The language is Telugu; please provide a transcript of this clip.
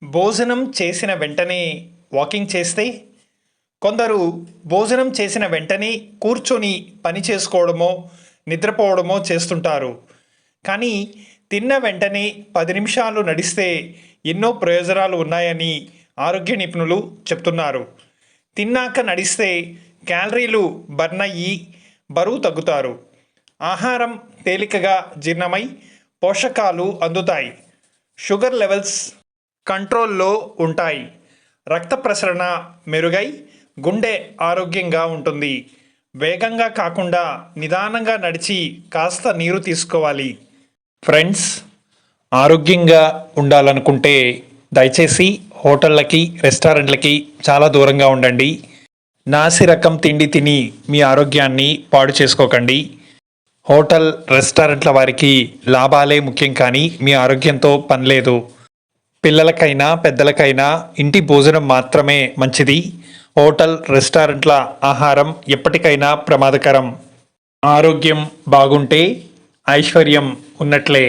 భోజనం చేసిన వెంటనే వాకింగ్ చేస్తే కొందరు భోజనం చేసిన వెంటనే కూర్చొని పని చేసుకోవడమో నిద్రపోవడమో చేస్తుంటారు. కానీ తిన్న వెంటనే 10 నిమిషాలు నడిస్తే ఎన్నో ప్రయోజనాలు ఉన్నాయని ఆరోగ్య నిపుణులు చెప్తున్నారు. తిన్నాక నడిస్తే క్యాలరీలు బర్న్ అయ్యి బరువు తగ్గుతారు. ఆహారం తేలికగా జీర్ణమై పోషకాలు అందుతాయి. షుగర్ లెవెల్స్ కంట్రోల్లో ఉంటాయి. రక్త ప్రసరణ మెరుగై గుండె ఆరోగ్యంగా ఉంటుంది. వేగంగా కాకుండా నిదానంగా నడిచి కాస్త నీరు తీసుకోవాలి. ఫ్రెండ్స్, ఆరోగ్యంగా ఉండాలనుకుంటే దయచేసి హోటళ్ళకి రెస్టారెంట్లకి చాలా దూరంగా ఉండండి. నాసి రకం తిండి తిని మీ ఆరోగ్యాన్ని పాడు చేసుకోకండి. హోటల్ రెస్టారెంట్ల వారికి లాభాలే ముఖ్యం, కానీ మీ ఆరోగ్యంతో పనిలేదు. పిల్లలకైనా పెద్దలకైనా ఇంటి భోజనం మాత్రమే మంచిది. హోటల్ రెస్టారెంట్ల ఆహారం ఎప్పటికైనా ప్రమాదకరం. ఆరోగ్యం బాగుంటే ఐశ్వర్యం ఉన్నట్లే.